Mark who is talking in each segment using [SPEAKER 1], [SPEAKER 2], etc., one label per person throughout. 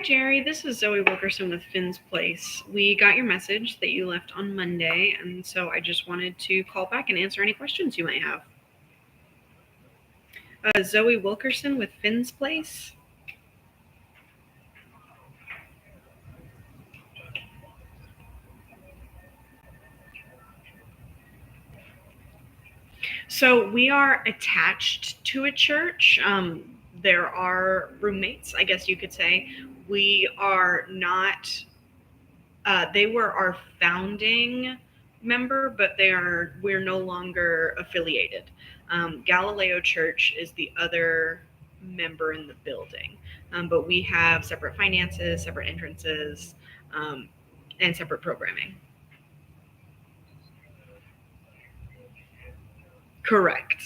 [SPEAKER 1] Jerry. This is Zoe Wilkerson with Finn's Place. We got your message that you left on Monday, and so I just wanted to call back and answer any questions you might have. Zoe Wilkerson with Finn's Place. So we are attached to a church. There are roommates, I guess you could say. We are not. They were our founding member, but we're no longer affiliated. Galileo Church is the other member in the building, but we have separate finances, separate entrances, and separate programming. Correct.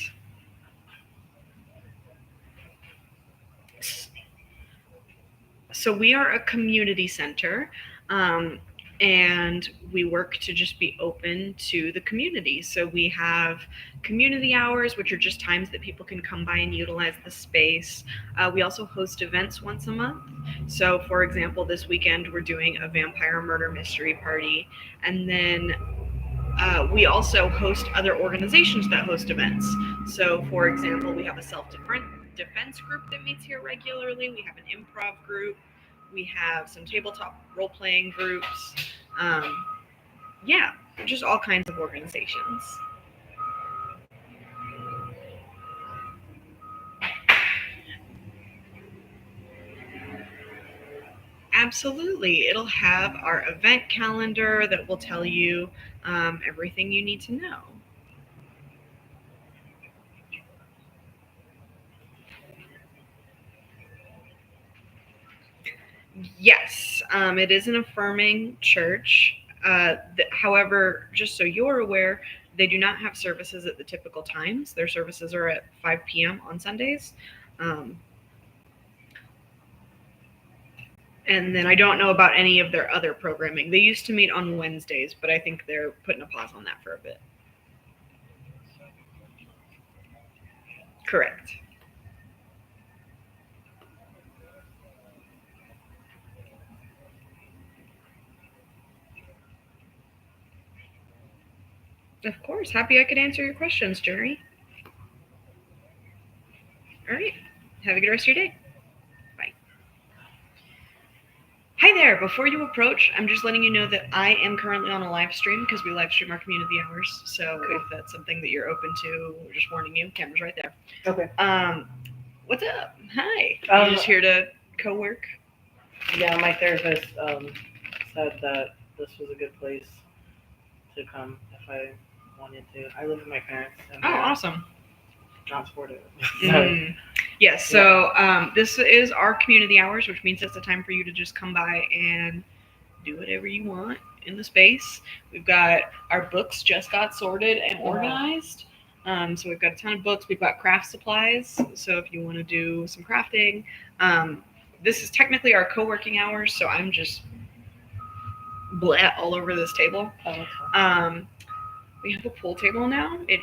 [SPEAKER 1] So we are a community center, and we work to just be open to the community. So we have community hours, which are just times that people can come by and utilize the space. We also host events once a month. So, for example, this weekend we're doing a vampire murder mystery party, and then we also host other organizations that host events. So, for example, we have a self-defense group that meets here regularly. We have an improv group. We have some tabletop role-playing groups. Yeah, just all kinds of organizations. Absolutely. It'll have our event calendar that will tell you everything you need to know. Yes, it is an affirming church. However, just so you're aware, they do not have services at the typical times. Their services are at 5 p.m. on Sundays. Um, and then I don't know about any of their other programming. They used to meet on Wednesdays, but I think they're putting a pause on that for a bit. Correct. Of course. Happy I could answer your questions, Jerry. All right. Have a good rest of your day. Bye. Hi there. Before you approach, I'm just letting you know that I am currently on a live stream because we live stream our community hours. So if that's something that you're open to, we're just warning you. Camera's right there.
[SPEAKER 2] Okay.
[SPEAKER 1] What's up? Hi. You just here to co-work?
[SPEAKER 2] Yeah, my therapist said that this was a good place to come if I wanted to. I live with my parents. And
[SPEAKER 1] awesome.
[SPEAKER 2] Not supportive.
[SPEAKER 1] Yes, so this is our community hours, which means it's a time for you to just come by and do whatever you want in the space. We've got our books just got sorted and organized. So we've got a ton of books. We've got craft supplies. So if you want to do some crafting, this is technically our co-working hours. So I'm just all over this table. We have a pool table now. It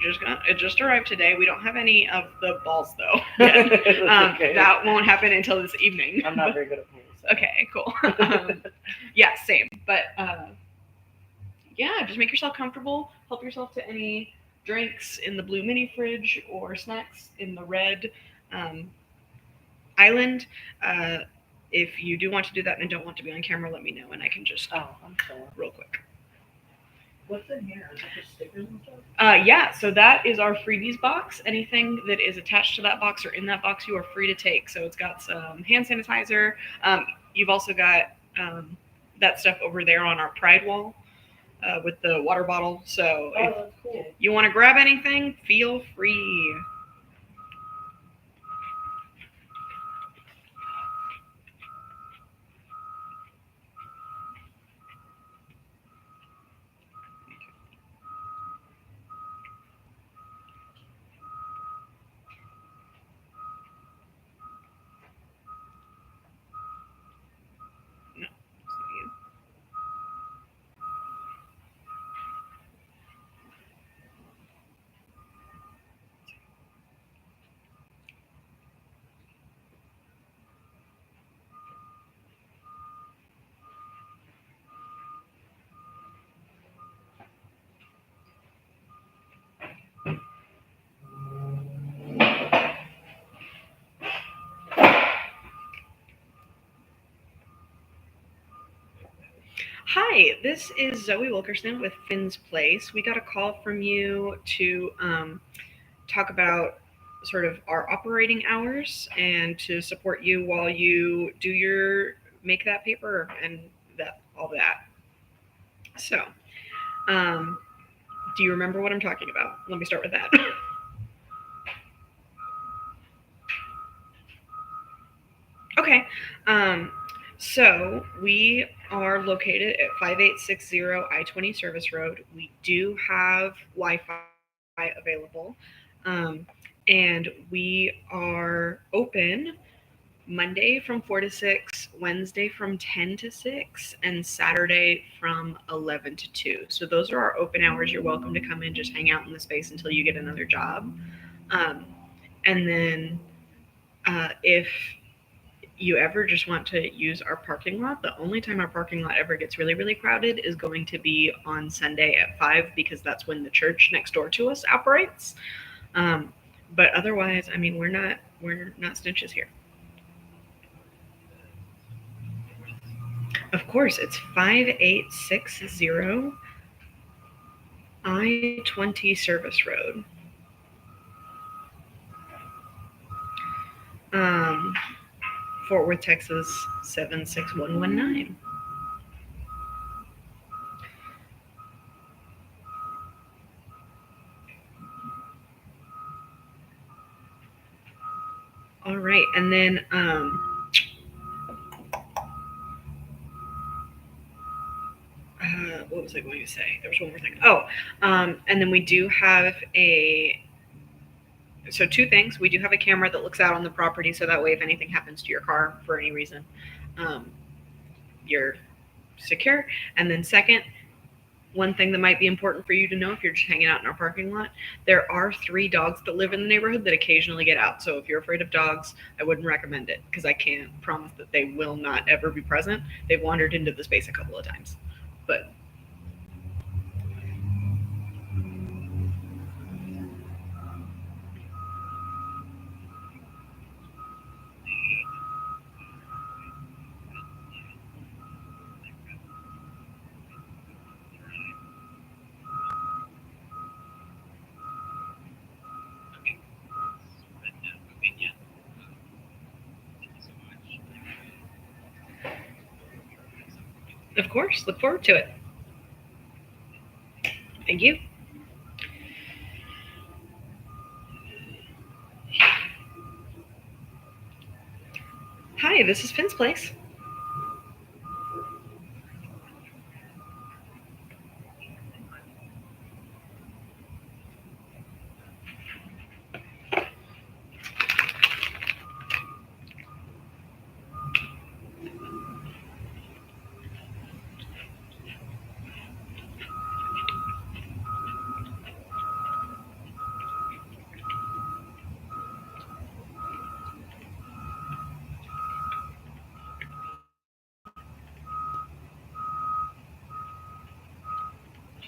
[SPEAKER 1] just arrived today. We don't have any of the balls though yet. Okay. That won't happen until this evening.
[SPEAKER 2] I'm not very good at pools. So.
[SPEAKER 1] Okay, cool. Yeah, same. But yeah, just make yourself comfortable. Help yourself to any drinks in the blue mini fridge or snacks in the red island. If you do want to do that and don't want to be on camera, let me know and I can just
[SPEAKER 2] I'm sorry.
[SPEAKER 1] Real quick.
[SPEAKER 2] What's in here? Is it just stickers and stuff?
[SPEAKER 1] Yeah, so that is our freebies box. Anything that is attached to that box or in that box, you are free to take. So it's got some hand sanitizer. You've also got that stuff over there on our pride wall with the water bottle. So
[SPEAKER 2] that's cool.
[SPEAKER 1] You want to grab anything, feel free. Hi, this is Zoe Wilkerson with Finn's Place. We got a call from you to talk about sort of our operating hours and to support you while you do your make that paper and that all that. So, um, do you remember what I'm talking about? Let me start with that. Okay. Um, so we are located at 5860 I-20 Service Road. We do have Wi-Fi available. Um, and we are open Monday from 4 to 6, Wednesday from 10 to 6, and Saturday from 11 to 2. So those are our open hours. You're welcome to come in, just hang out in the space until you get another job. Um, and then if you ever just want to use our parking lot, the only time our parking lot ever gets really, really crowded is going to be on Sunday at 5 because that's when the church next door to us operates. Um, but otherwise, I mean, we're not snitches here. Of course, it's 5860 I-20 Service Road. Um, Fort Worth, Texas 76119. All right, and then what was I going to say? There was one more thing. Oh, and then we do have two things. We do have a camera that looks out on the property, so that way, if anything happens to your car for any reason, um, you're secure. And then second, one thing that might be important for you to know if you're just hanging out in our parking lot, there are 3 dogs that live in the neighborhood that occasionally get out. So if you're afraid of dogs, I wouldn't recommend it because I can't promise that they will not ever be present. They've wandered into the space a couple of times. But of course, look forward to it. Thank you. Hi, this is Finn's Place.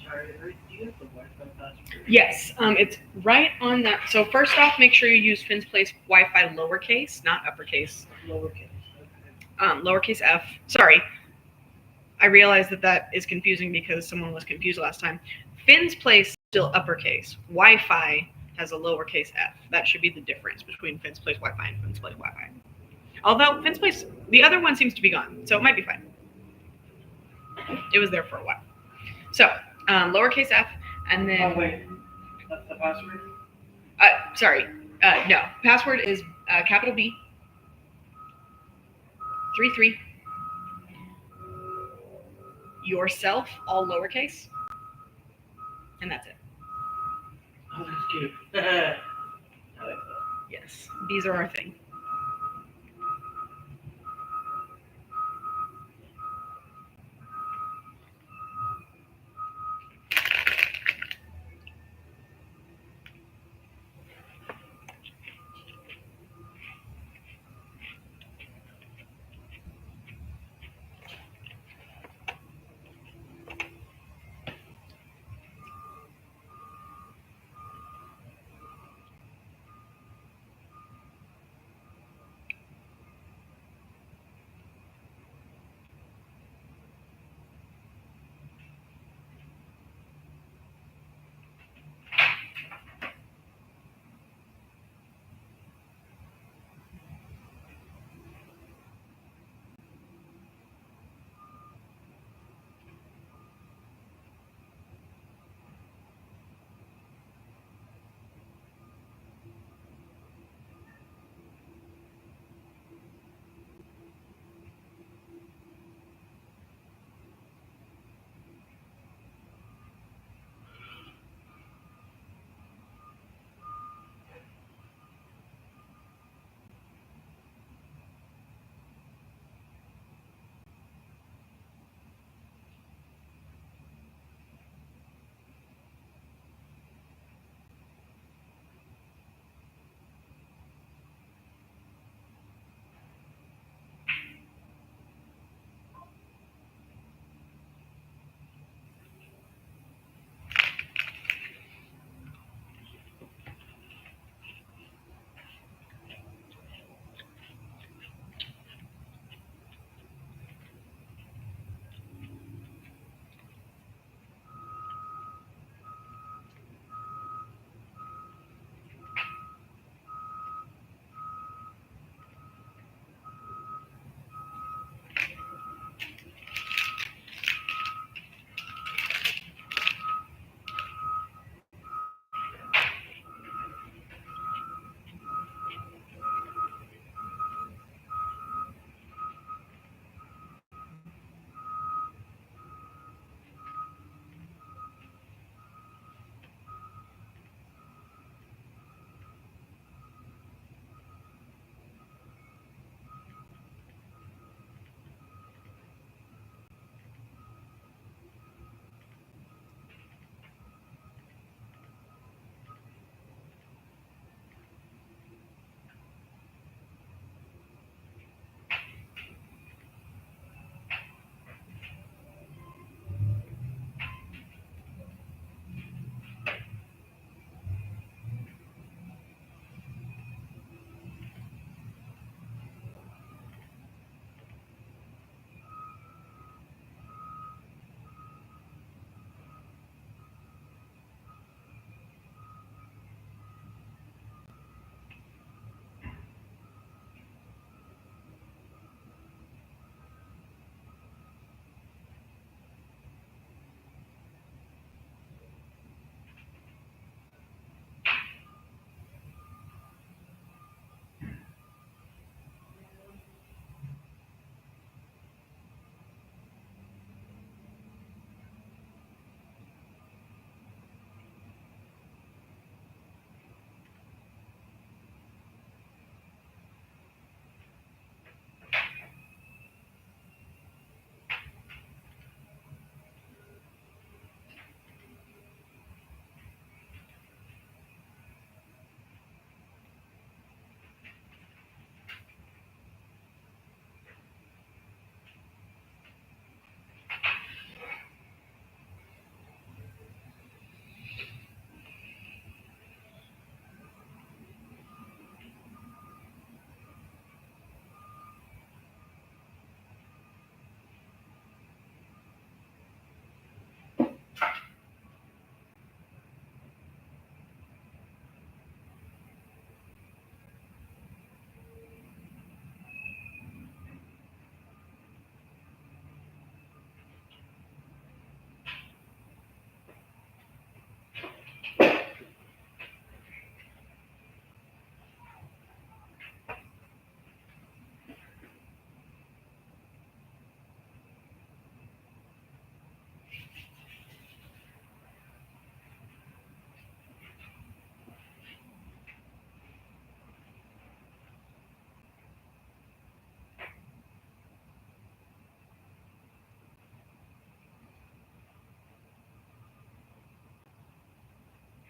[SPEAKER 2] Sorry, do you have the Wi-Fi password?
[SPEAKER 1] Yes, it's right on that. So first off, make sure you use Finn's Place Wi-Fi lowercase, not uppercase.
[SPEAKER 2] Lowercase.
[SPEAKER 1] Lowercase f. Sorry, I realize that that is confusing because someone was confused last time. Finn's Place is still uppercase. Wi-Fi has a lowercase f. That should be the difference between Finn's Place Wi-Fi and Finn's Place Wi-Fi. Although Finn's Place, the other one seems to be gone, so it might be fine. It was there for a while. So lowercase f, and then.
[SPEAKER 2] Oh wait, that's the password.
[SPEAKER 1] Sorry. No. Password is capital B 33 yourself all lowercase, and that's it.
[SPEAKER 2] Oh, that's cute. I like that.
[SPEAKER 1] Yes, these are our thing.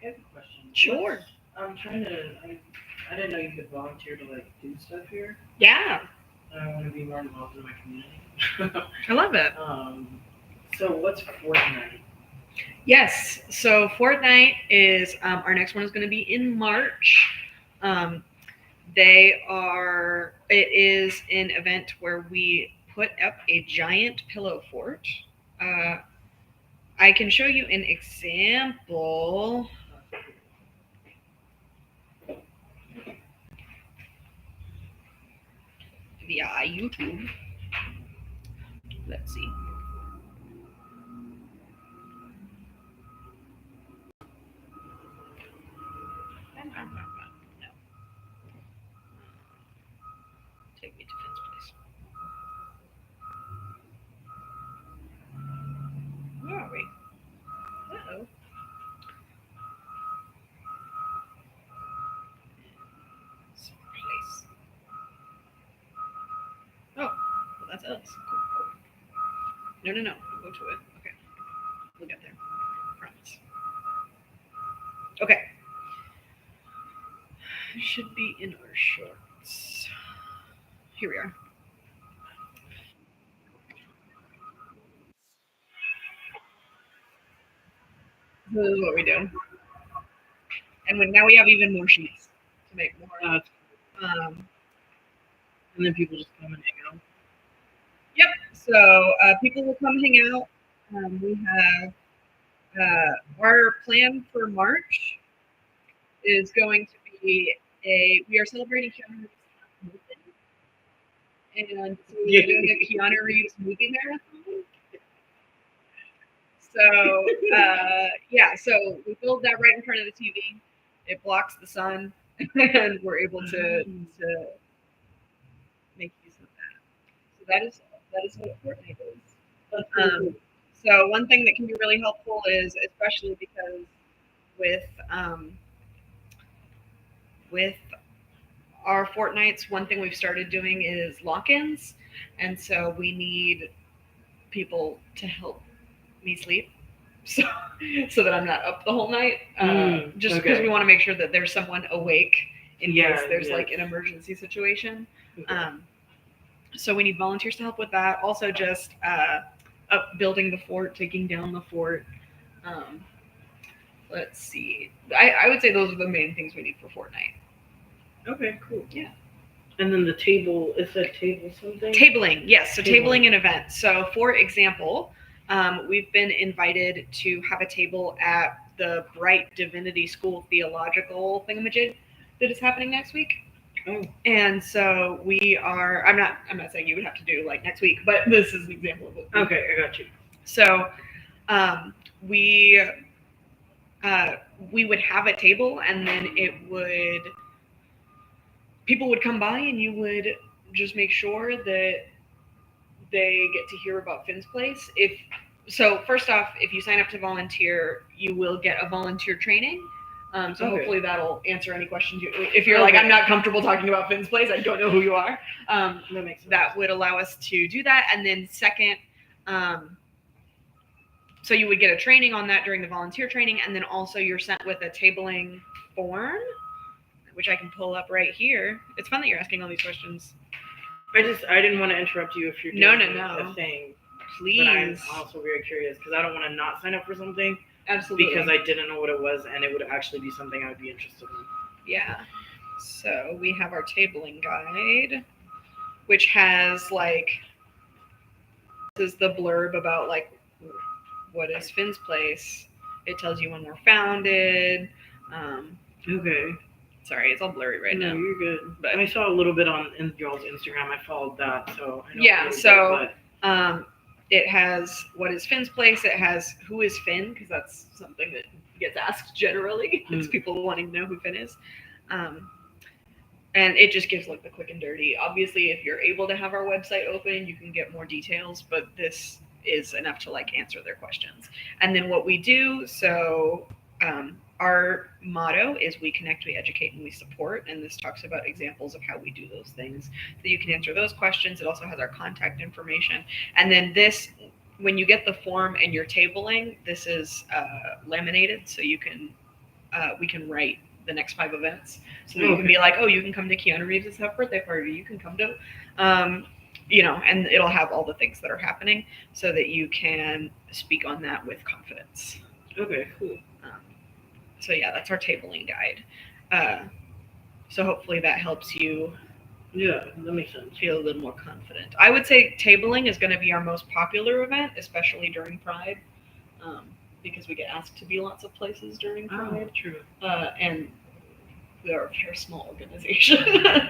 [SPEAKER 2] have a question.
[SPEAKER 1] Sure.
[SPEAKER 2] I'm trying to. I didn't know you could volunteer to like do stuff here.
[SPEAKER 1] Yeah,
[SPEAKER 2] I want to be more involved in my community.
[SPEAKER 1] I love it.
[SPEAKER 2] So what's Fortnite?
[SPEAKER 1] Yes. So Fortnite is our next one is going to be in March. Um, It is an event where we put up a giant pillow fort. Uh, I can show you an example via YouTube. Let's see. No. Take me to Finn's place. Where are we? Uh-oh. Place. Oh, well, that's us. Cool, cool. No, no, no. Go to it. Okay. We'll get there. Promise. Okay. It should be in our shorts. Here we are. This is what we do. And now we have even more sheets to make more. Um,
[SPEAKER 2] And then people just come and hang out.
[SPEAKER 1] yep. So people will come hang out. We have our plan for March is going to be we are celebrating Keanu Reeves' and so we're doing a Keanu Reeves movie marathon. So yeah, so we build that right in front of the TV. It blocks the sun, and we're able to make use of that. So that is what Fortnite is. So one thing that can be really helpful is, especially because with with our Fortnites, one thing we've started doing is lock-ins, and so we need people to help me sleep, so so that I'm not up the whole night. Just because we want to make sure that there's someone awake in case there's like an emergency situation. So we need volunteers to help with that. Also, just up building the fort, taking down the fort. Let's see. I would say those are the main things we need for Fortnite.
[SPEAKER 2] Okay, cool.
[SPEAKER 1] Yeah.
[SPEAKER 2] And then the table, is that table something?
[SPEAKER 1] Tabling, yes. So tabling an event. So for example, we've been invited to have a table at the Bright Divinity School theological thingamajig that is happening next week.
[SPEAKER 2] Oh.
[SPEAKER 1] And so we are. I'm not saying you would have to do like next week, but this is an example of it.
[SPEAKER 2] Okay, I got you.
[SPEAKER 1] So we would have a table, and then people would come by, and you would just make sure that they get to hear about Finn's Place. First off, if you sign up to volunteer, you will get a volunteer training. Hopefully that'll answer any questions. If you're like, I'm not comfortable talking about Finn's Place, I don't know who you are. That would allow us to do that. And then second, so you would get a training on that during the volunteer training, and then also you're sent with a tabling form, which I can pull up right here. It's fun that you're asking all these questions.
[SPEAKER 2] I didn't want to interrupt you if you're doing a thing.
[SPEAKER 1] Please.
[SPEAKER 2] But I'm also very curious because I don't want to not sign up for something.
[SPEAKER 1] Absolutely.
[SPEAKER 2] Because I didn't know what it was, and it would actually be something I would be interested in.
[SPEAKER 1] Yeah. So we have our tabling guide, which has like, this is the blurb about like what is Finn's Place. It tells you when we're founded.
[SPEAKER 2] Okay.
[SPEAKER 1] Sorry, it's all blurry right now.
[SPEAKER 2] No, you're good. But I saw a little bit on y'all's Instagram. I followed that, so I know.
[SPEAKER 1] Yeah. So it has what is Finn's Place. It has who is Finn, because that's something that gets asked generally. It's people wanting to know who Finn is. And it just gives like the quick and dirty. Obviously, if you're able to have our website open, you can get more details, but this is enough to like answer their questions. And then what we do, so our motto is we connect, we educate, and we support. And this talks about examples of how we do those things. So you can answer those questions. It also has our contact information. And then this, when you get the form and you're tabling, this is laminated, so you can we can write the next 5 events, so that you can be like, oh, you can come to Keanu Reeves' birthday party, you can come to, um, and it'll have all the things that are happening, so that you can speak on that with confidence.
[SPEAKER 2] Okay, cool.
[SPEAKER 1] Um, so yeah, that's our tabling guide. So hopefully that helps you
[SPEAKER 2] Yeah, that makes sense.
[SPEAKER 1] feel a little more confident. I would say tabling is going to be our most popular event, especially during Pride, because we get asked to be lots of places during Pride,
[SPEAKER 2] True.
[SPEAKER 1] and we are a very small organization.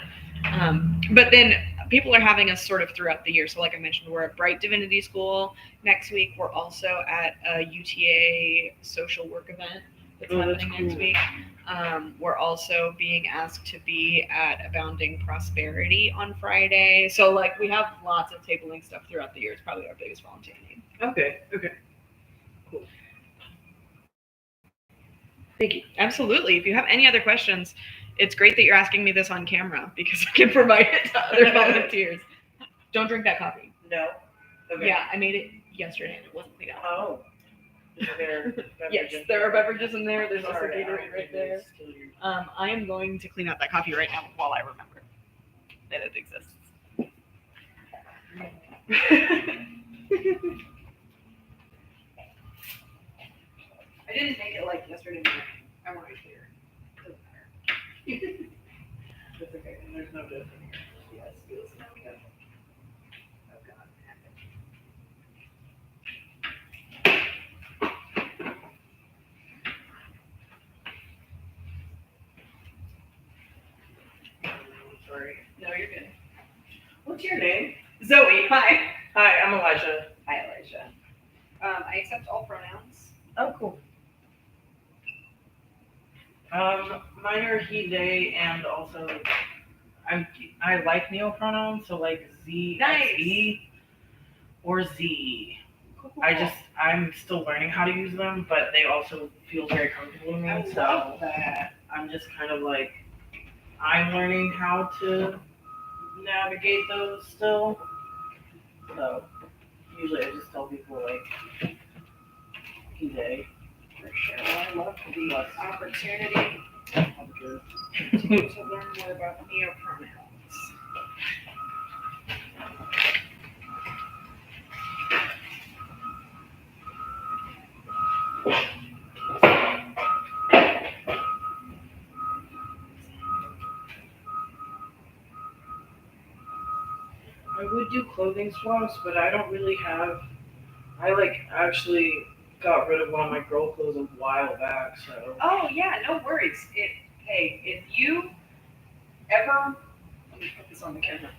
[SPEAKER 1] But then people are having us sort of throughout the year. So, like I mentioned, we're at Bright Divinity School next week. We're also at a UTA social work event that's happening next
[SPEAKER 2] cool.
[SPEAKER 1] week. We're also being asked to be at Abounding Prosperity on Friday. So, like, we have lots of tabling stuff throughout the year. It's probably our biggest volunteer need.
[SPEAKER 2] Okay, cool. Thank you.
[SPEAKER 1] Absolutely. If you have any other questions, it's great that you're asking me this on camera because I can provide it to other volunteers. Don't drink that coffee.
[SPEAKER 2] No. Okay.
[SPEAKER 1] Yeah, I made it yesterday and it wasn't legal.
[SPEAKER 2] Oh. Is there
[SPEAKER 1] Yes, there are beverages in there. There's also
[SPEAKER 2] Sorry,
[SPEAKER 1] Gatorade right there. I am going to clean out that coffee right now while I remember that it exists. I didn't make it like yesterday morning. I want to be clear. Doesn't matter.
[SPEAKER 2] That's okay. And there's no difference.
[SPEAKER 1] Yes, feels no good. Oh God.
[SPEAKER 2] Sorry.
[SPEAKER 1] No, you're good.
[SPEAKER 2] What's your name?
[SPEAKER 1] Zoe, hi.
[SPEAKER 2] Hi, I'm Elijah.
[SPEAKER 1] Hi, Elijah. I accept all pronouns.
[SPEAKER 2] Oh, cool. Mine are he, they, and also I like neopronouns, so like Z,
[SPEAKER 1] Nice.
[SPEAKER 2] XE, or Z.
[SPEAKER 1] Cool.
[SPEAKER 2] I'm still learning how to use them, but they also feel very comfortable to me.
[SPEAKER 1] I
[SPEAKER 2] so
[SPEAKER 1] love that.
[SPEAKER 2] I'm just kind of like, I'm learning how to navigate those still. So usually I just tell people like he, they.
[SPEAKER 1] For sure. I love the opportunity
[SPEAKER 2] Okay.
[SPEAKER 1] to learn more about neopronouns.
[SPEAKER 2] I would do clothing swaps, but I don't really have. I actually got rid of all my girl clothes a while back, so.
[SPEAKER 1] Oh yeah, no worries. Hey, if you ever, let me put this on the camera.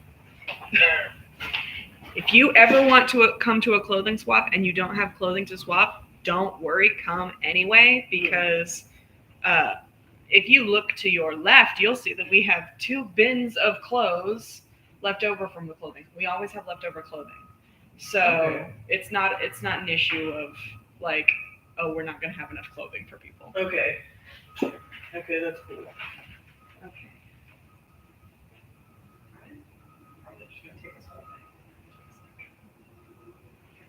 [SPEAKER 1] If you ever want to come to a clothing swap and you don't have clothing to swap, don't worry, come anyway, because if you look to your left, you'll see that we have 2 bins of clothes left over from the clothing. We always have leftover clothing. So
[SPEAKER 2] Okay.
[SPEAKER 1] it's not an issue of like, oh, we're not going to have enough clothing for people.
[SPEAKER 2] Okay. Okay, that's cool.
[SPEAKER 1] Okay. Probably just going to take this whole thing.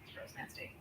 [SPEAKER 1] It's gross nasty.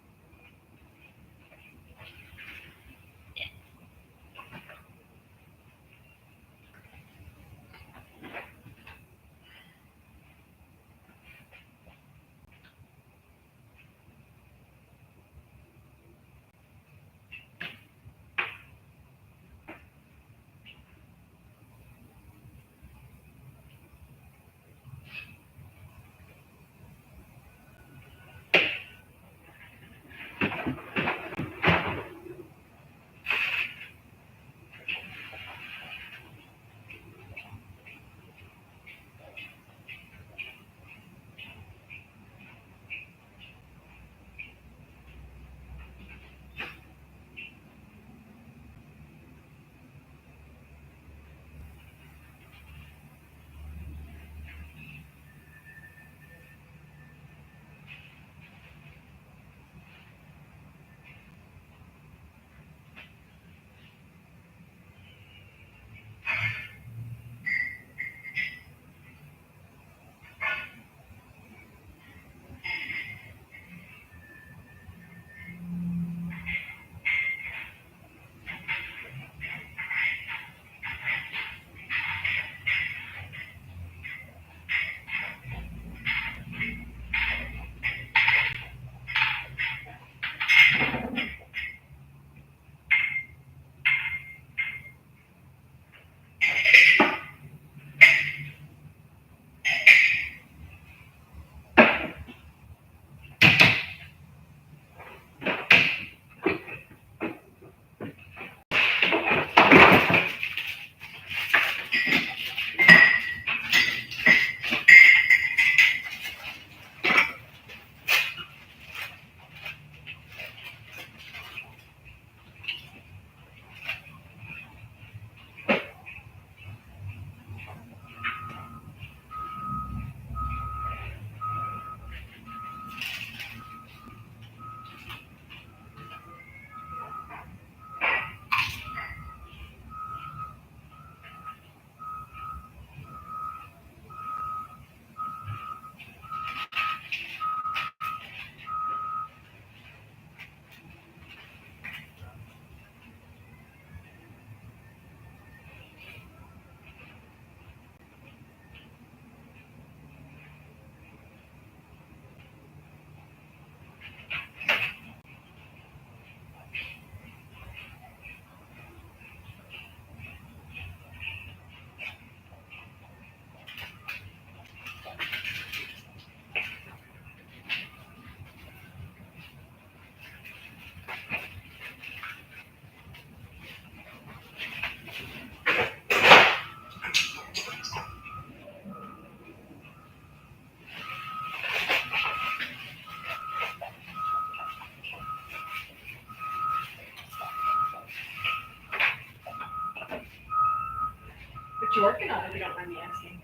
[SPEAKER 1] you working on, if you don't mind me asking?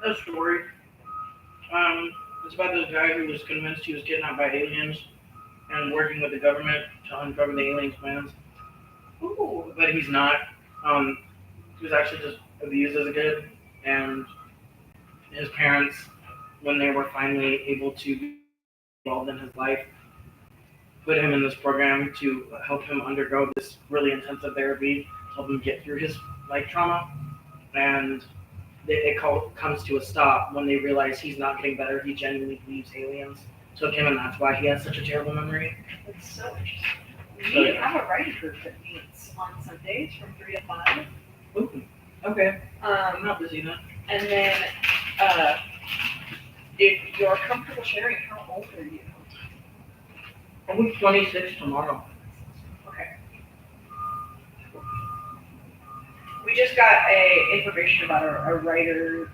[SPEAKER 2] A story. It's about this guy who was convinced he was kidnapped by aliens and working with the government to uncover the aliens' plans.
[SPEAKER 1] Ooh.
[SPEAKER 2] But he's not. Um, he was actually just abused as a kid, and his parents, when they were finally able to be involved in his life, put him in this program to help him undergo this really intensive therapy to help him get through his life trauma. And comes to a stop when they realize he's not getting better. He genuinely believes aliens took him, and that's why he has such a terrible memory.
[SPEAKER 1] That's so interesting.
[SPEAKER 2] So,
[SPEAKER 1] We
[SPEAKER 2] yeah.
[SPEAKER 1] have a writing group that meets on Sundays from 3 to 5.
[SPEAKER 2] Ooh, okay. I'm
[SPEAKER 1] Um,
[SPEAKER 2] not busy then.
[SPEAKER 1] and then, uh, if you're comfortable sharing, how old are you?
[SPEAKER 2] I'll be 26 tomorrow.
[SPEAKER 1] Okay. We just got information about a writer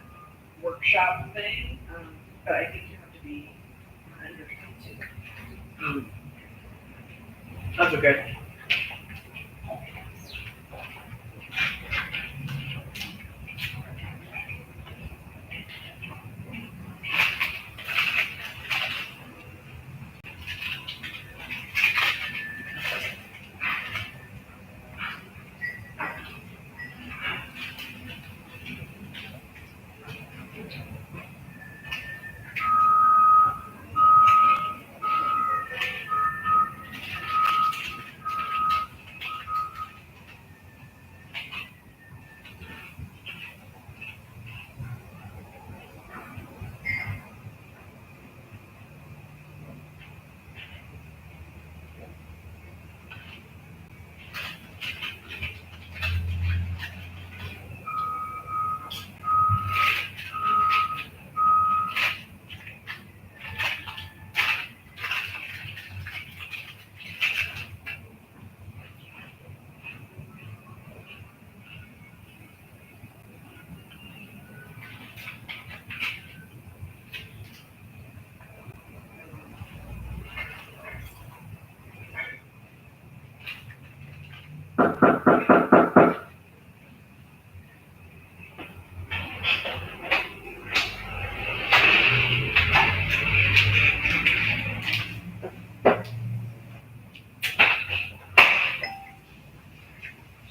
[SPEAKER 1] workshop thing, but I think you have to be under 22.
[SPEAKER 2] Mm. That's okay.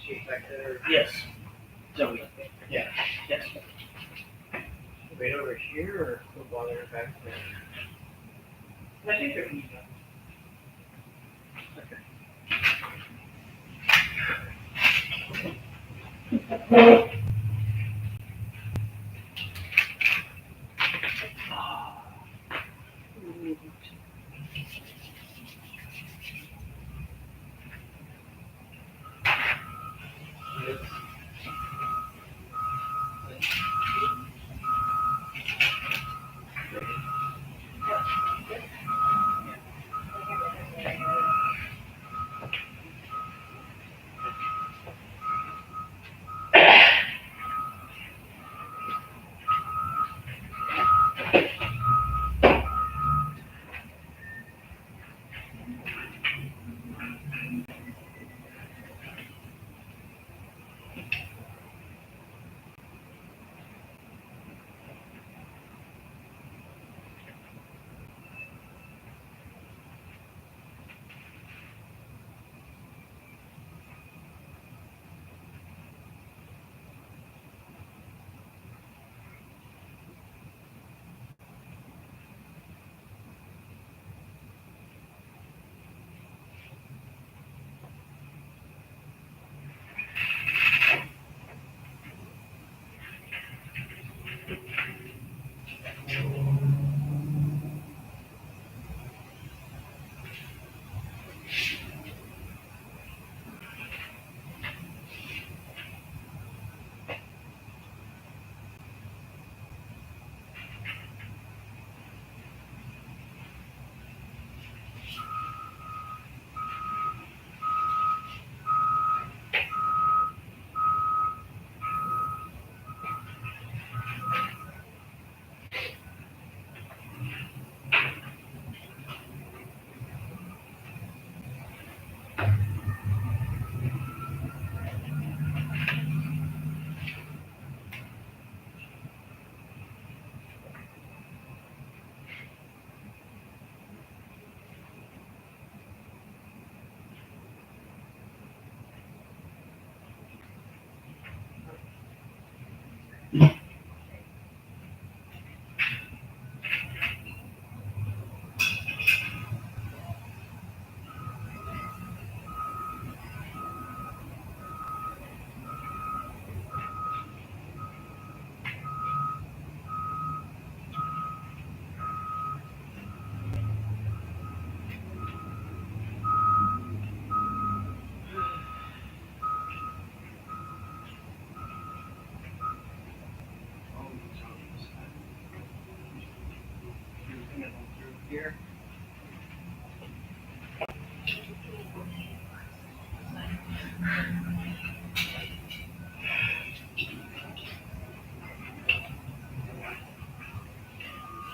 [SPEAKER 3] She's back there.
[SPEAKER 2] Yes. Zoe.
[SPEAKER 3] Yeah.
[SPEAKER 2] Yes.
[SPEAKER 3] Wait over here or we'll bother her back there?
[SPEAKER 2] I think they're easy.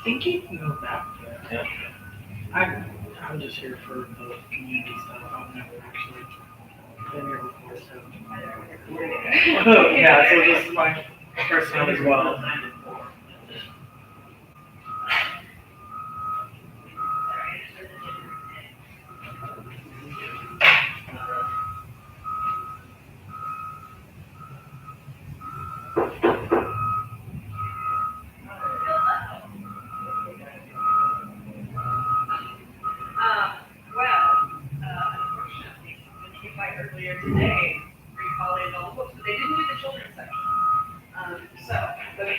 [SPEAKER 3] think you can go back there.
[SPEAKER 4] Yeah.
[SPEAKER 3] I'm just here for the community stuff. I've never actually been here before, so.
[SPEAKER 2] Yeah, so this is my first time as well.
[SPEAKER 1] Unfortunately, someone came by earlier today recalling all the books, but they didn't do the children's section. So, let me.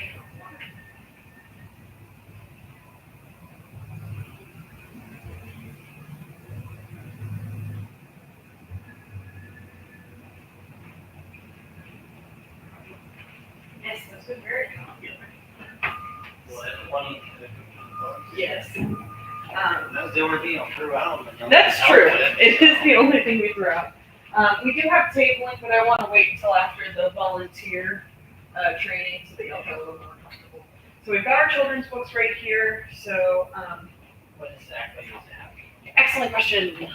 [SPEAKER 1] Yes, that's been very popular. Yes.
[SPEAKER 4] That was the only thing I threw out.
[SPEAKER 1] That's true. It is the only thing we threw out. We do have tabling, but I want to wait until after the volunteer training so that y'all feel a little more comfortable. So we've got our children's books right here. So,
[SPEAKER 4] What exactly is that?
[SPEAKER 1] excellent question.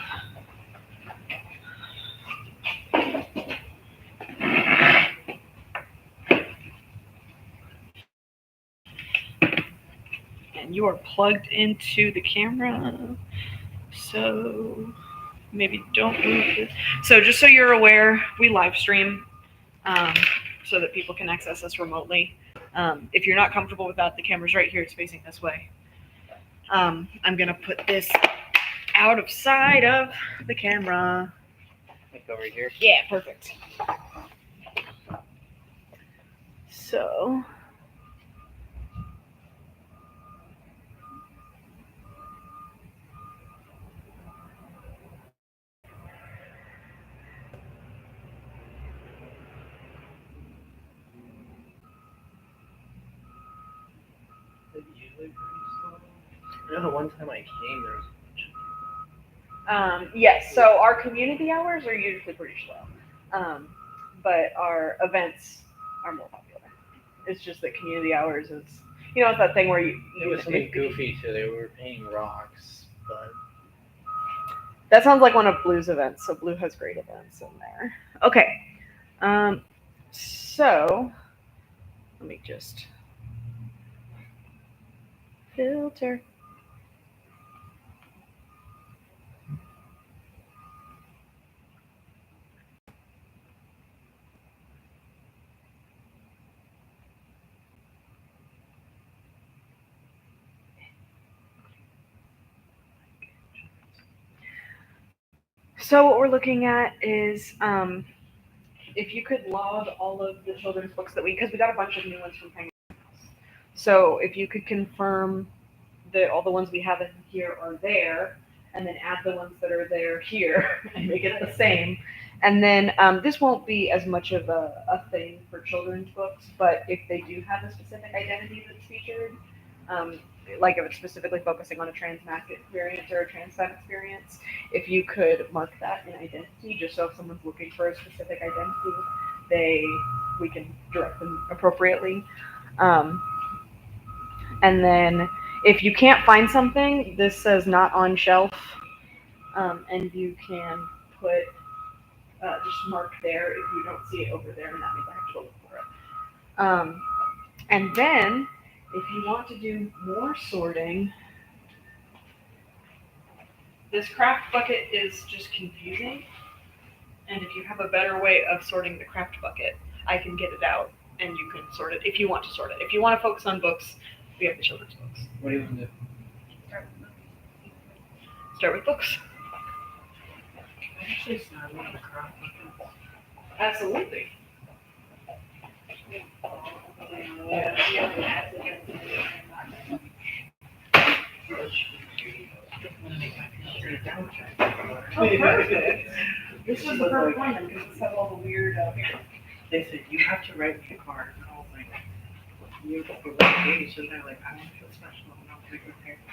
[SPEAKER 1] And you are plugged into the camera. So maybe don't move this. So just so you're aware, we live stream so that people can access us remotely. If you're not comfortable with that, the camera's right here. It's facing this way. I'm going to put this out of sight of the camera.
[SPEAKER 4] Like over here.
[SPEAKER 1] Yeah, perfect. So.
[SPEAKER 4] Is it usually pretty slow? I know the one time I came, there was
[SPEAKER 1] Yes, so our community hours are usually pretty slow, but our events are more popular. It's just that community hours is, it's that thing where
[SPEAKER 4] It was something goofy too. They were painting rocks, but
[SPEAKER 1] That sounds like one of Blue's events, so Blue has great events in there. Okay, so let me just filter. So what we're looking at is if you could log all of the children's books that because we got a bunch of new ones from Penguin House. So if you could confirm that all the ones we have in here are there, and then add the ones that are there here and make it the same. And then this won't be as much of a thing for children's books, but if they do have a specific identity that's featured, like if it's specifically focusing on a trans masc experience or a trans femme experience, if you could mark that in identity, just so if someone's looking for a specific identity, we can direct them appropriately. And then if you can't find something, this says not on shelf, and you can put just mark there if you don't see it over there, and that means I have to go look for it. And then if you want to do more sorting, this craft bucket is just confusing, and if you have a better way of sorting the craft bucket, I can get it out and you can sort it if you want to sort it. If you want to focus on books, we have the children's books.
[SPEAKER 4] what do you want to do?
[SPEAKER 1] Start with books.
[SPEAKER 3] I actually started one of the craft buckets.
[SPEAKER 1] Absolutely. Oh, perfect. This was the perfect one because it's got all the weird.
[SPEAKER 3] They said, you have to write the card. And I was like, you for what page? And they're like, I want to feel special. And I was like,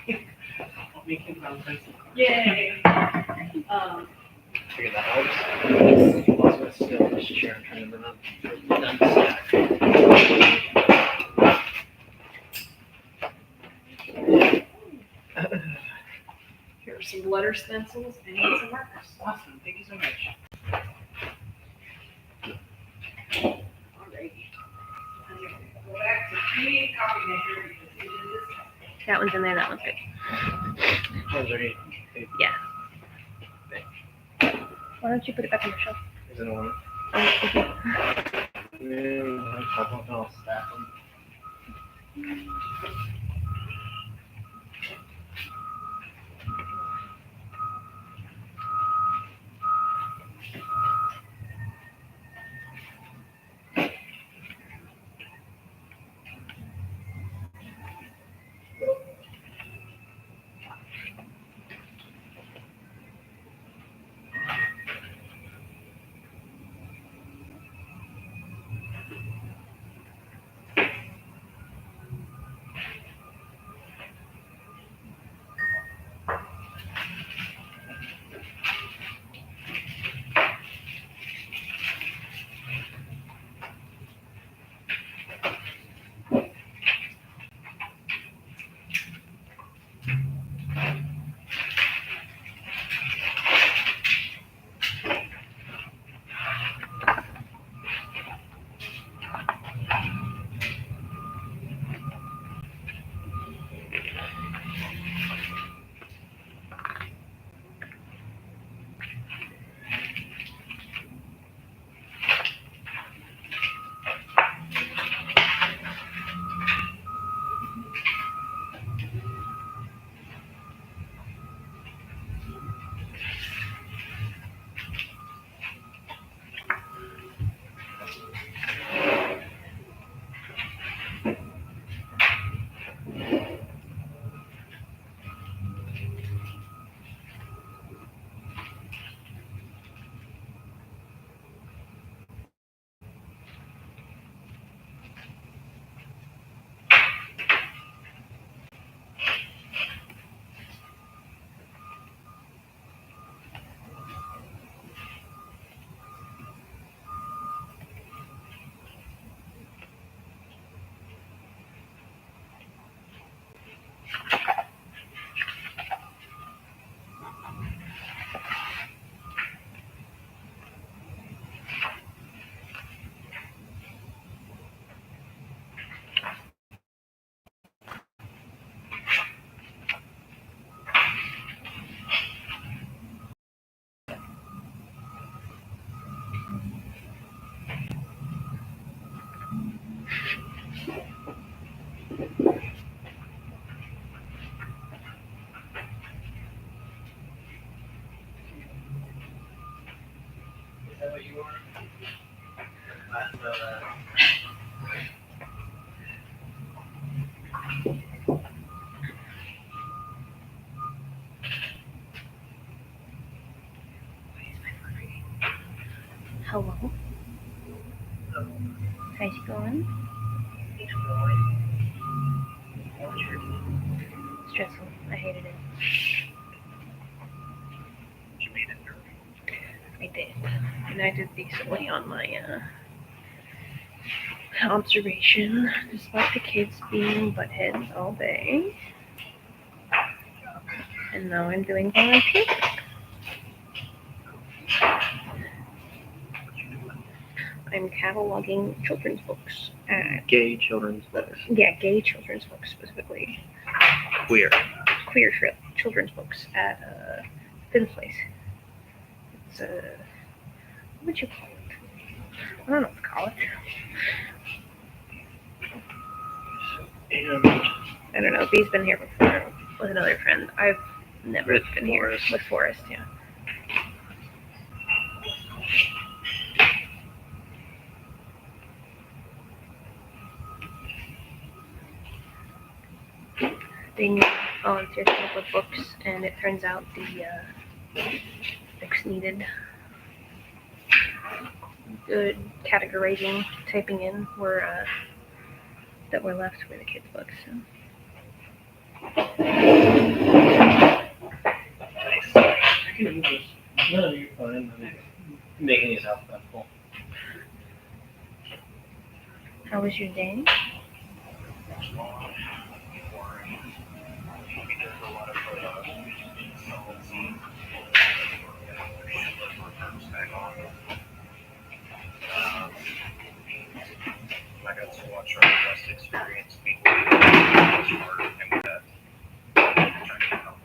[SPEAKER 3] okay. I'll make you Valentine's card.
[SPEAKER 1] Yay.
[SPEAKER 4] Figure that helps. I was gonna sit on this chair and trying to run up down the stack.
[SPEAKER 1] some letter stencils, and some markers.
[SPEAKER 3] Awesome. Thank you so much.
[SPEAKER 1] Alrighty. Go back to the copy maker because it is.
[SPEAKER 5] That one's in there. That one's good.
[SPEAKER 4] One's already.
[SPEAKER 5] Why don't you put it back on the shelf?
[SPEAKER 4] Is it on?
[SPEAKER 5] Oh, okay.
[SPEAKER 4] I don't know. Stack them. Is that what you are?
[SPEAKER 5] Hello. How's it going? Stressful. I hated it.
[SPEAKER 4] You made it through.
[SPEAKER 5] I did. And I did decently on my observation, despite the kids being buttheads all day. And now I'm doing volunteer work. I'm cataloging children's books at,
[SPEAKER 4] Gay children's books.
[SPEAKER 5] yeah, gay children's books specifically.
[SPEAKER 4] Queer.
[SPEAKER 5] Queer children's books at Finn's place. It's what would you call it? I don't know what to call it.
[SPEAKER 4] And
[SPEAKER 5] I don't know. Bee's been here before with another friend. I've never
[SPEAKER 4] With
[SPEAKER 5] been
[SPEAKER 4] Forrest.
[SPEAKER 5] here with Forrest. Yeah. They need volunteers to help with books, and it turns out the books needed good categorizing, typing in were that were left were the kids' books. So.
[SPEAKER 4] nice. I can do this. No, you're fine. I'm making these alphabetical.
[SPEAKER 5] How was your day?
[SPEAKER 4] Boring. We did a lot of photos.
[SPEAKER 6] I got to watch our West experience people hard and with that. Trying to help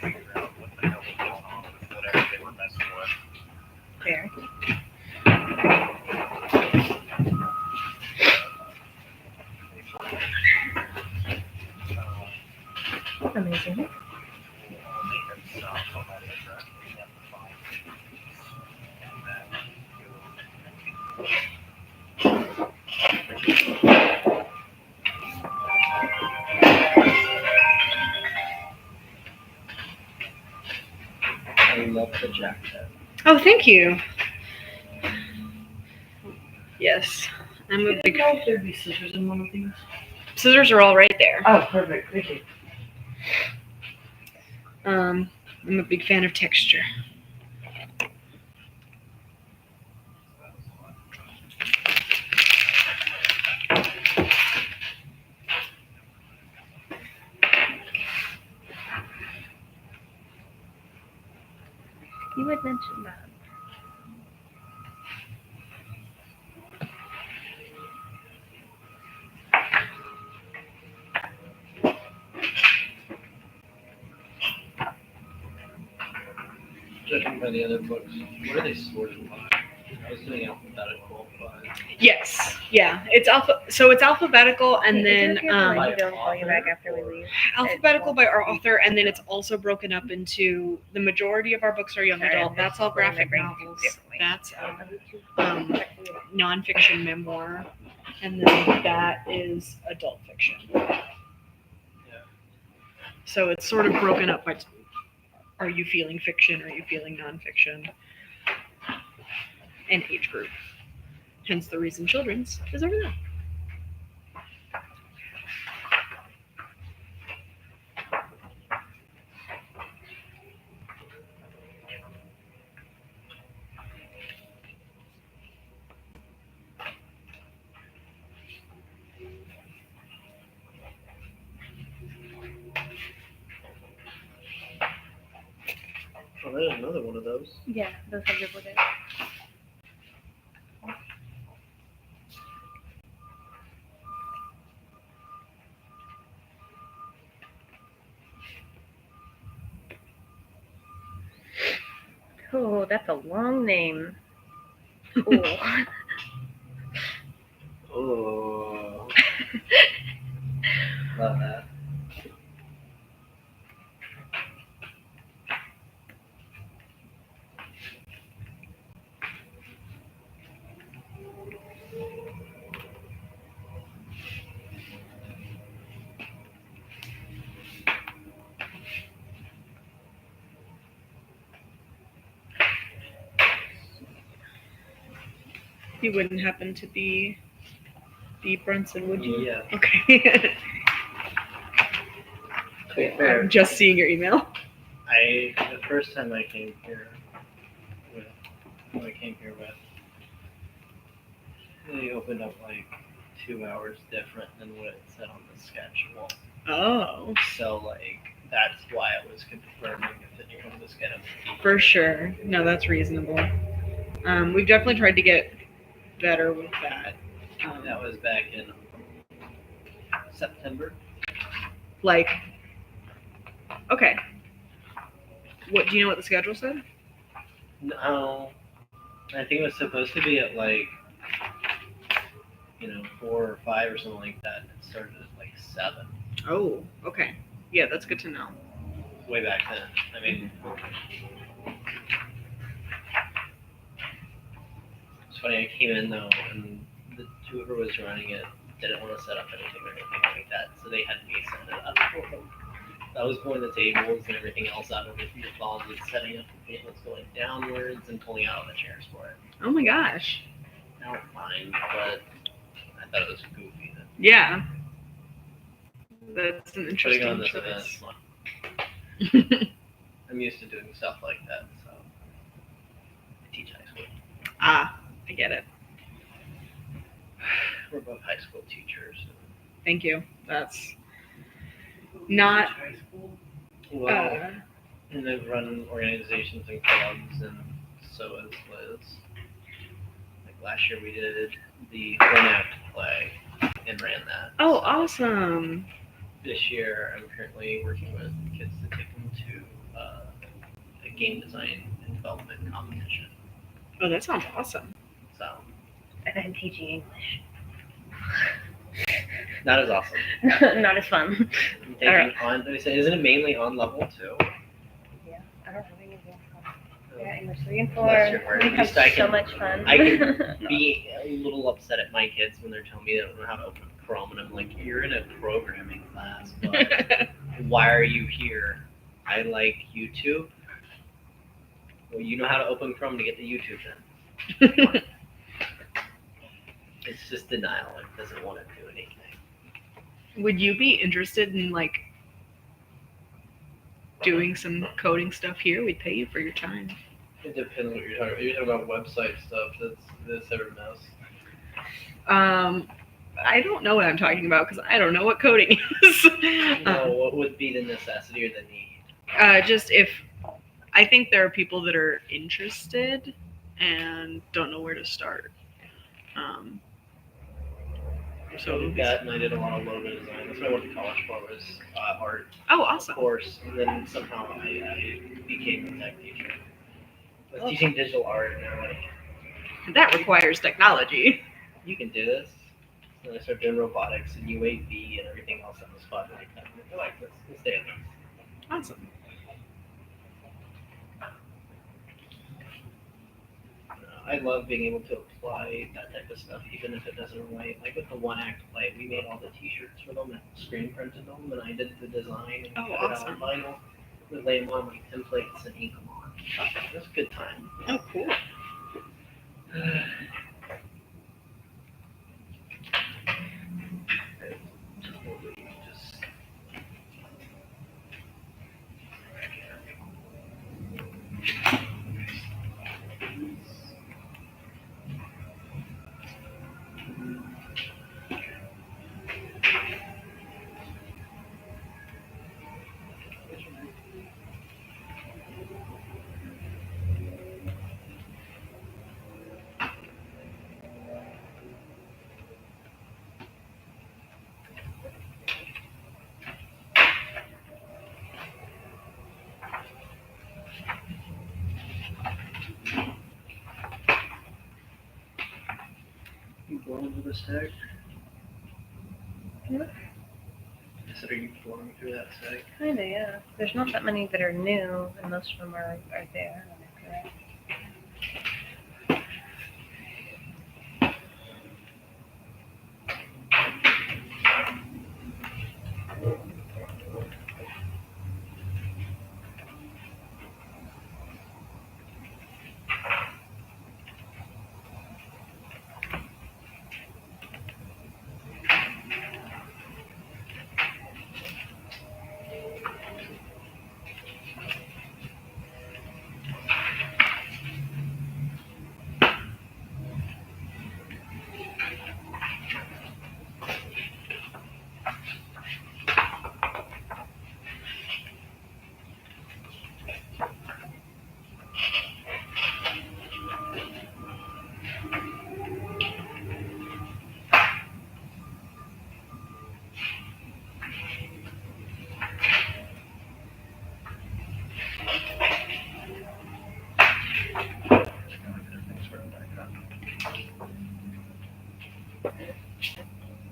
[SPEAKER 6] figure out what the hell was going on with whatever they were messing with.
[SPEAKER 5] Fair. Amazing.
[SPEAKER 4] I love the jacket.
[SPEAKER 1] Oh, thank you. Yes, I'm a
[SPEAKER 2] I didn't
[SPEAKER 1] big.
[SPEAKER 2] know if there'd be scissors in one of these.
[SPEAKER 1] Scissors are all right there.
[SPEAKER 2] Oh, perfect. Thank you.
[SPEAKER 1] I'm a big fan of texture.
[SPEAKER 5] You had mentioned that.
[SPEAKER 4] Judging by the other books, what are they sorted by? I was doing alphabetical, but
[SPEAKER 1] Yes, yeah, it's So it's alphabetical, and
[SPEAKER 5] Is it
[SPEAKER 1] then
[SPEAKER 5] okay if I let you
[SPEAKER 4] By
[SPEAKER 5] go and call you back
[SPEAKER 4] author
[SPEAKER 5] after we
[SPEAKER 4] or-
[SPEAKER 5] leave?
[SPEAKER 1] alphabetical by our author, and then it's also broken up into the majority of our books are young
[SPEAKER 5] Sorry,
[SPEAKER 1] adult.
[SPEAKER 5] I'm
[SPEAKER 1] That's all
[SPEAKER 5] just pulling my
[SPEAKER 1] graphic
[SPEAKER 5] brain
[SPEAKER 1] novels.
[SPEAKER 5] differently.
[SPEAKER 1] That's
[SPEAKER 5] Um,
[SPEAKER 1] nonfiction memoir, and then that is adult fiction. So it's sort of broken up by: are you feeling fiction? Are you feeling nonfiction? And age group. Hence the reason children's is over there.
[SPEAKER 4] Oh, there's another one of those.
[SPEAKER 5] Yeah, those have your book. Oh, that's a long name. Cool.
[SPEAKER 4] Oh, love that.
[SPEAKER 1] You wouldn't happen to be Brunson, would you?
[SPEAKER 4] Yeah.
[SPEAKER 1] Okay.
[SPEAKER 4] To be fair,
[SPEAKER 1] I'm just seeing your email.
[SPEAKER 4] the first time I came here with, they opened up like 2 hours different than what it said on the schedule.
[SPEAKER 1] Oh,
[SPEAKER 4] So like that's why I was confirming if anyone was gonna be.
[SPEAKER 1] for sure. No, that's reasonable. We've definitely tried to get better with that.
[SPEAKER 4] That was back in September.
[SPEAKER 1] Like, okay. What do you know what the schedule said?
[SPEAKER 4] No, I think it was supposed to be at like 4 or 5 or something like that. It started at like 7.
[SPEAKER 1] Oh, okay. Yeah, that's good to know.
[SPEAKER 4] Way back then. I mean, it's funny. I came in though, and whoever was running it didn't want to set up anything or anything like that, so they had me set it up. I was pulling the tables and everything else out of your closet, setting up the tables going downwards and pulling out all the chairs for it.
[SPEAKER 1] Oh my gosh.
[SPEAKER 4] I don't mind, but I thought it was goofy.
[SPEAKER 1] Yeah. That's an
[SPEAKER 4] Putting on
[SPEAKER 1] interesting
[SPEAKER 4] this
[SPEAKER 1] choice.
[SPEAKER 4] event. I'm used to doing stuff like that, so I teach high school.
[SPEAKER 1] Ah, I get it.
[SPEAKER 4] We're both high school teachers.
[SPEAKER 1] Thank you. That's Not
[SPEAKER 3] High school.
[SPEAKER 4] Well,
[SPEAKER 1] uh,
[SPEAKER 4] and I've run organizations and clubs, and so has Liz. Like last year, we did the one act play and ran that.
[SPEAKER 1] oh,
[SPEAKER 4] So
[SPEAKER 1] awesome.
[SPEAKER 4] this year, I'm currently working with kids to take them to a game design and development competition.
[SPEAKER 1] Oh, that sounds awesome.
[SPEAKER 4] So
[SPEAKER 5] And I'm teaching English.
[SPEAKER 4] not as awesome.
[SPEAKER 5] Not as fun.
[SPEAKER 4] I'm taking on. Isn't it mainly on level two?
[SPEAKER 5] Yeah, I don't have any more fun. Yeah, English 3 and 4.
[SPEAKER 4] Bless your heart.
[SPEAKER 5] We
[SPEAKER 4] At
[SPEAKER 5] have
[SPEAKER 4] least I
[SPEAKER 5] so
[SPEAKER 4] can-
[SPEAKER 5] much fun.
[SPEAKER 4] I can be a little upset at my kids when they're telling me they don't know how to open Chrome, and I'm like, you're in a programming class, but why are you here? I like YouTube. Well, you know how to open Chrome to get to YouTube then. It's just denial. It doesn't want to do anything.
[SPEAKER 1] Would you be interested in like doing some coding stuff here? We'd pay you for your time.
[SPEAKER 4] It depends what you're talking about. You're talking about website stuff. That's ever mess.
[SPEAKER 1] I don't know what I'm talking about because I don't know what coding is.
[SPEAKER 4] No, what would be the necessity or the need?
[SPEAKER 1] Just if I think there are people that are interested and don't know where to start.
[SPEAKER 4] So I did that, and I did a lot of logo design. That's what I went to college for, was art
[SPEAKER 1] Oh, awesome.
[SPEAKER 4] course. And then somehow I became a tech teacher. I was teaching digital art, and they're like,
[SPEAKER 1] That requires technology.
[SPEAKER 4] you can do this. And I started doing robotics and UAV and everything else that was fun like that. And they're like, let's stay on this.
[SPEAKER 1] Awesome.
[SPEAKER 4] I love being able to apply that type of stuff, even if it doesn't relate. Like with the one act play, we made all the T-shirts for them and screen printed them, and I did the design and
[SPEAKER 1] Oh,
[SPEAKER 4] cut
[SPEAKER 1] awesome.
[SPEAKER 4] it on vinyl. We lay them on like templates and ink them on. It was a good time.
[SPEAKER 1] Oh, cool.
[SPEAKER 4] Totally just. You blowing through the stack?
[SPEAKER 5] What?
[SPEAKER 4] I said, are you blowing through that stack?
[SPEAKER 5] Kinda, yeah. There's not that many that are new, and most of them are there. Correct.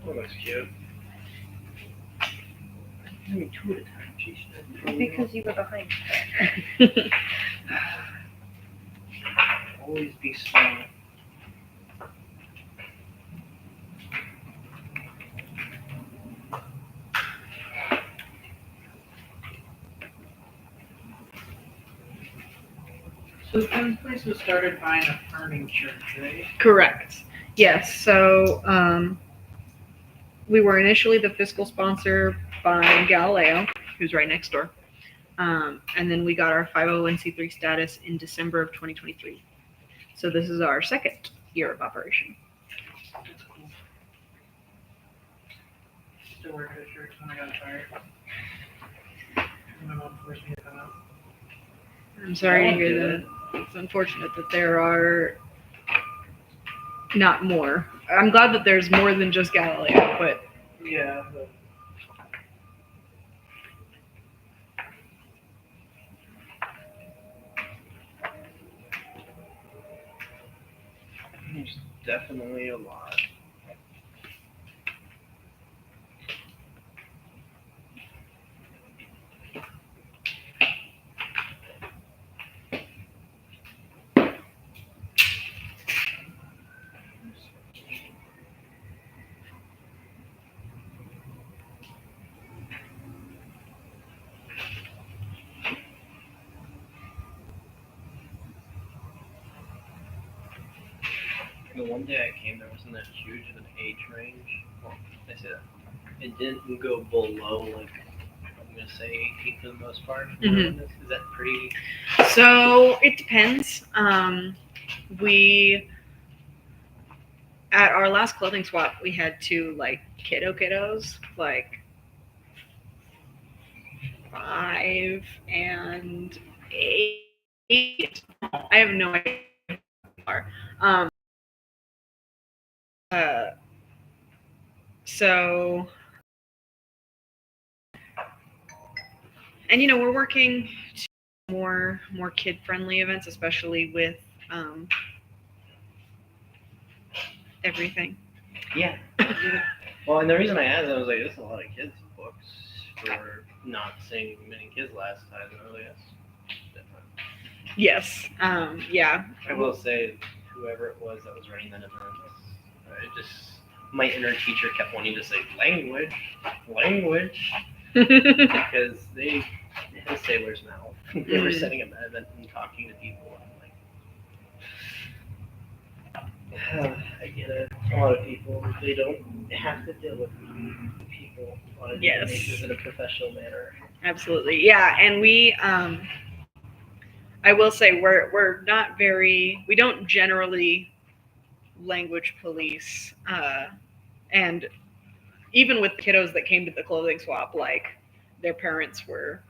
[SPEAKER 4] Oh, that's cute. Maybe two at a time, geez.
[SPEAKER 5] Because you were behind.
[SPEAKER 4] Always be smart.
[SPEAKER 3] So this place was started by a farming church, right?
[SPEAKER 1] Correct. Yes. So we were initially the fiscal sponsor by Galileo, who's right next door. And then we got our 501c3 status in December of 2023. So this is our second year of operation.
[SPEAKER 3] That's cool. Still worked at church when I got fired. My mom forced me to come out.
[SPEAKER 1] I'm sorry to
[SPEAKER 4] Yeah,
[SPEAKER 1] hear
[SPEAKER 4] do
[SPEAKER 1] that. It's unfortunate that there are not more. I'm glad that there's more than just Galileo, but
[SPEAKER 3] Yeah, but
[SPEAKER 4] There's definitely a lot. The one day I came, there wasn't that huge of an age range. Well, I say that. It didn't go below, like, I'm going to say 18 for the most part.
[SPEAKER 1] Mhm.
[SPEAKER 4] Is that pretty?
[SPEAKER 1] so it depends. We at our last clothing swap, we had two like kiddos, like 5 and 8. I have no idea who they are. Uh, so, and we're working to more kid friendly events, especially with um, everything.
[SPEAKER 4] Yeah. Well, and the reason I asked, I was like, there's a lot of kids' books for not seeing many kids last time. And I was like, that's different.
[SPEAKER 1] Yes. Yeah.
[SPEAKER 4] I will say, whoever it was that was running that event, it just, my inner teacher kept wanting to say language, because they had a sailor's mouth. They were setting up that event and talking to people. I'm like, I get it. A lot of people, they don't have to deal with people on a daily
[SPEAKER 1] Yes.
[SPEAKER 4] basis in a professional manner.
[SPEAKER 1] Absolutely. Yeah. And we, I will say we're not very, we don't generally language police. And even with kiddos that came to the clothing swap, like their parents were.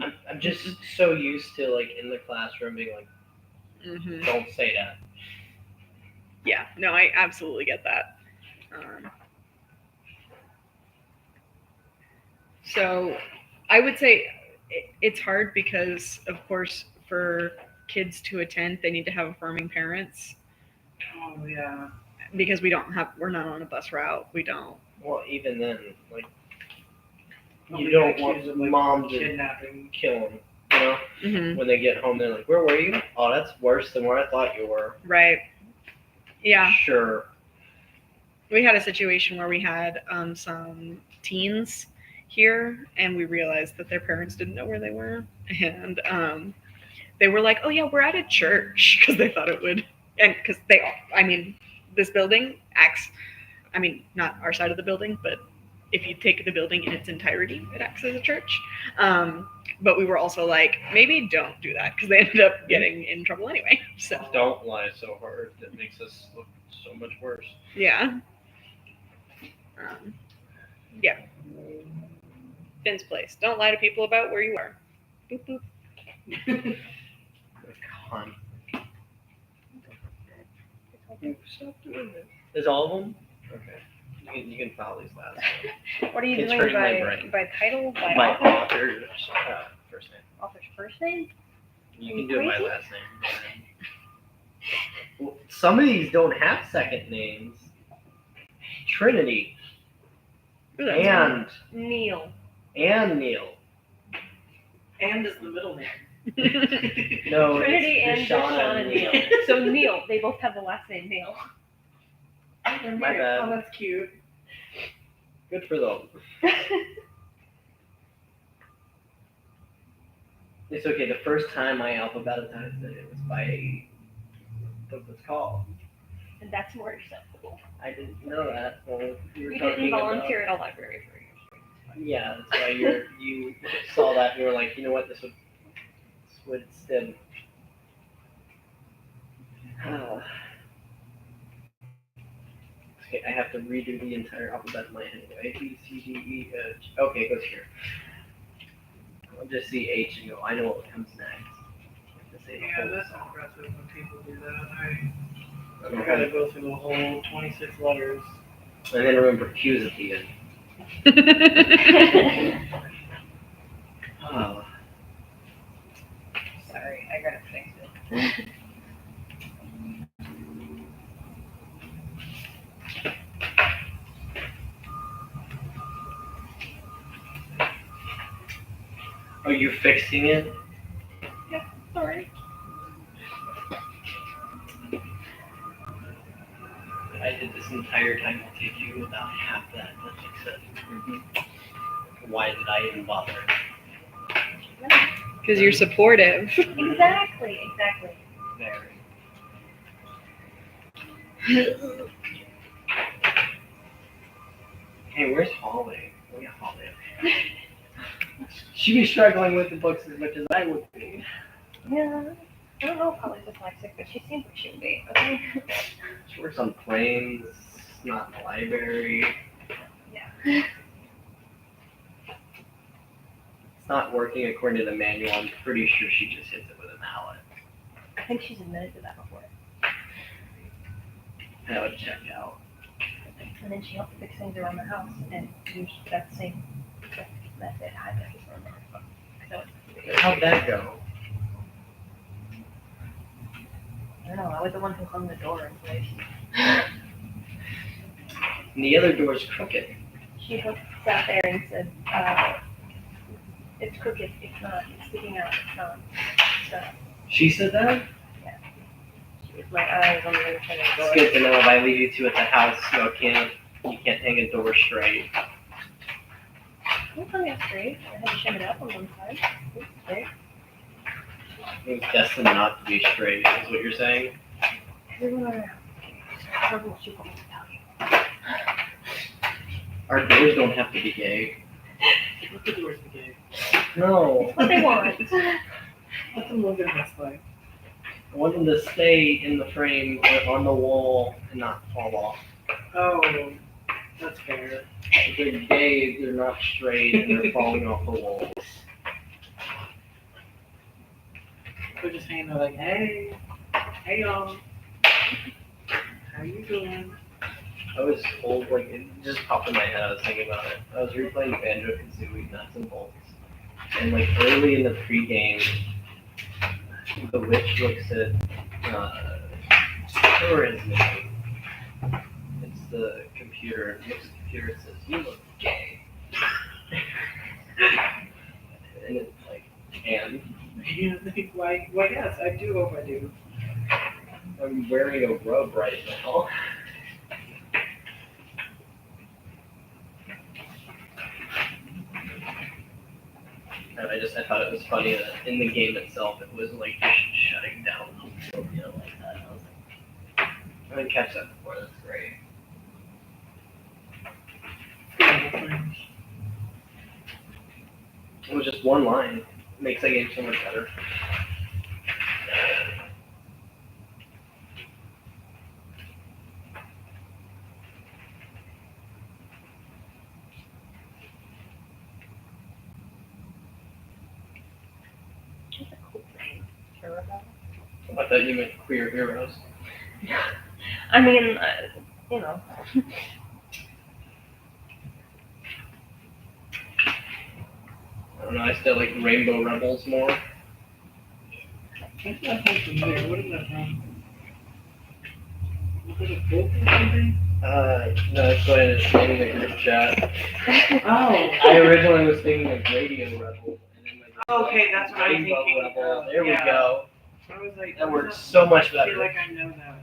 [SPEAKER 4] I'm just so used to, like, in the classroom being like,
[SPEAKER 1] Mhm.
[SPEAKER 4] don't say that.
[SPEAKER 1] Yeah, no, I absolutely get that. So I would say it's hard because, of course, for kids to attend, they need to have affirming parents
[SPEAKER 3] oh yeah.
[SPEAKER 1] because we're not on a bus route. We don't.
[SPEAKER 4] Well, even then, like,
[SPEAKER 3] Oh,
[SPEAKER 4] you
[SPEAKER 3] we
[SPEAKER 4] don't
[SPEAKER 3] got
[SPEAKER 4] want
[SPEAKER 3] accused of, like,
[SPEAKER 4] mom to
[SPEAKER 3] kidnapping.
[SPEAKER 4] kill them. You know,
[SPEAKER 1] Mhm.
[SPEAKER 4] when they get home, they're like, "Where were you? Oh, that's worse than where I thought you were."
[SPEAKER 1] Right. Yeah.
[SPEAKER 4] Sure.
[SPEAKER 1] We had a situation where we had some teens here, and we realized that their parents didn't know where they were, and they were like, "Oh yeah, we're at a church," because they thought it would, and because I mean, this building acts. I mean, not our side of the building, but if you take the building in its entirety, it acts as a church. But we were also like, maybe don't do that because they ended up getting in trouble anyway. So
[SPEAKER 4] Don't lie so hard. That makes us look so much worse.
[SPEAKER 1] yeah, yeah. Finn's place. Don't lie to people about where you are. Boop boop.
[SPEAKER 4] Con. Stop doing it. Is all of them? Okay. You can file these last.
[SPEAKER 5] What are you
[SPEAKER 4] It's
[SPEAKER 5] doing
[SPEAKER 4] hurting my brain.
[SPEAKER 5] by title, by
[SPEAKER 4] My
[SPEAKER 5] author?
[SPEAKER 4] author's first name.
[SPEAKER 5] Author's first name?
[SPEAKER 4] You
[SPEAKER 5] Are
[SPEAKER 4] can
[SPEAKER 5] you
[SPEAKER 4] do it my
[SPEAKER 5] crazy?
[SPEAKER 4] last name. Well, some of these don't have second names. Trinity
[SPEAKER 1] Ooh, that's
[SPEAKER 4] and
[SPEAKER 5] Neil.
[SPEAKER 4] Neil.
[SPEAKER 3] And is the middle name.
[SPEAKER 4] No,
[SPEAKER 5] Trinity and
[SPEAKER 4] it's Deshauna
[SPEAKER 5] Deshauna
[SPEAKER 4] and
[SPEAKER 5] Neil. So Neil, they both have the last name Neil.
[SPEAKER 3] They're
[SPEAKER 4] My
[SPEAKER 3] married.
[SPEAKER 4] bad.
[SPEAKER 3] Oh, that's cute.
[SPEAKER 4] Good for them. It's okay. The first time I alphabetized it was by what it's called.
[SPEAKER 5] And that's more acceptable.
[SPEAKER 4] I didn't know that. Well, we were
[SPEAKER 5] You
[SPEAKER 4] talking
[SPEAKER 5] didn't volunteer at a library for years.
[SPEAKER 4] Yeah, that's why you saw that and you were like, you know what, this would stem. Okay, I have to redo the entire alphabet in my head. A, B, C, D, E, F. Okay, it goes here. I'll just see H and go, I know what comes next. To say the
[SPEAKER 3] Yeah,
[SPEAKER 4] whole
[SPEAKER 3] that's
[SPEAKER 4] song.
[SPEAKER 3] impressive when people do that.
[SPEAKER 4] I
[SPEAKER 3] I
[SPEAKER 4] don't
[SPEAKER 3] gotta
[SPEAKER 4] know.
[SPEAKER 3] go through the whole 26 letters.
[SPEAKER 4] And then remember Q's at the end. Oh,
[SPEAKER 5] Sorry, I gotta fix it.
[SPEAKER 4] are you fixing it?
[SPEAKER 5] Sorry.
[SPEAKER 4] I did this entire time to take you about half that to fix it. Why did I even bother?
[SPEAKER 1] Because you're supportive.
[SPEAKER 5] Exactly.
[SPEAKER 4] Very. Hey, where's Holly? Oh yeah, Holly. She'd be struggling with the books as much as I would be.
[SPEAKER 5] Yeah. I don't know if Holly's dyslexic, but she seems like she would be. Okay.
[SPEAKER 4] She works on planes, not in the library.
[SPEAKER 5] Yeah.
[SPEAKER 4] It's not working according to the manual. I'm pretty sure she just hits it with a mallet.
[SPEAKER 5] I think she's admitted to that before.
[SPEAKER 4] That would check out.
[SPEAKER 5] And then she helped fix things around the house and used that same method. I bet it's on there. So,
[SPEAKER 4] How'd that go?
[SPEAKER 5] I don't know. I was the one who hung the door in place.
[SPEAKER 4] And the other door's crooked.
[SPEAKER 5] She sat there and said, "It's crooked. It's not. It's sticking out. It's not. Stop."
[SPEAKER 4] She said that?
[SPEAKER 5] She was my eyes on the other side of the
[SPEAKER 4] It's
[SPEAKER 5] door.
[SPEAKER 4] good to know if I leave you two at the house, you can't hang a door straight.
[SPEAKER 5] Don't tell me it's straight. I had to shim it up on one side. It's straight.
[SPEAKER 4] It was destined not to be straight, is what you're saying?
[SPEAKER 5] Everyone around. I don't know what you want me to tell you.
[SPEAKER 4] Our doors don't have to be gay.
[SPEAKER 3] Let the doors be gay.
[SPEAKER 4] No.
[SPEAKER 5] It's what they want.
[SPEAKER 3] Let them live their best life.
[SPEAKER 4] I want them to stay in the frame or on the wall and not fall off.
[SPEAKER 3] Oh, that's fair.
[SPEAKER 4] If they're gay, they're not straight and they're falling off the walls.
[SPEAKER 3] They're just hanging there like, hey y'all. How you doing?
[SPEAKER 4] I was told, like, it just popped in my head, I was thinking about it. I was replaying Banjo-Kazooie Nuts and Bolts. And, like, early in the pregame, the witch looks at, who is his name? It's the computer. It looks at the computer and says, "You look gay." And it's like, and
[SPEAKER 3] You think, why, yes, I do hope I do.
[SPEAKER 4] I'm wearing a robe right now. And I thought it was funny that in the game itself, it was like just shutting down homophobia like that. I was like, I didn't catch that before. That's great. It was just one line. It makes that game so much better.
[SPEAKER 5] It's a cool thing. Care about.
[SPEAKER 4] I thought you meant queer heroes.
[SPEAKER 5] I mean, you know.
[SPEAKER 4] I don't know. I still like Rainbow Rebels more.
[SPEAKER 3] What's that from familiar? What is that from? Was it a book or something?
[SPEAKER 4] No, go ahead and stay in the group chat.
[SPEAKER 3] Oh.
[SPEAKER 4] I originally was thinking of Radio Rebel. And then like,
[SPEAKER 3] Okay, that's what I'm
[SPEAKER 4] Rainbow
[SPEAKER 3] thinking.
[SPEAKER 4] Rebel. There
[SPEAKER 3] Yeah.
[SPEAKER 4] we go.
[SPEAKER 3] I was like,
[SPEAKER 4] That
[SPEAKER 3] what
[SPEAKER 4] works
[SPEAKER 3] is
[SPEAKER 4] so much
[SPEAKER 3] I feel
[SPEAKER 4] better.
[SPEAKER 3] like I know that.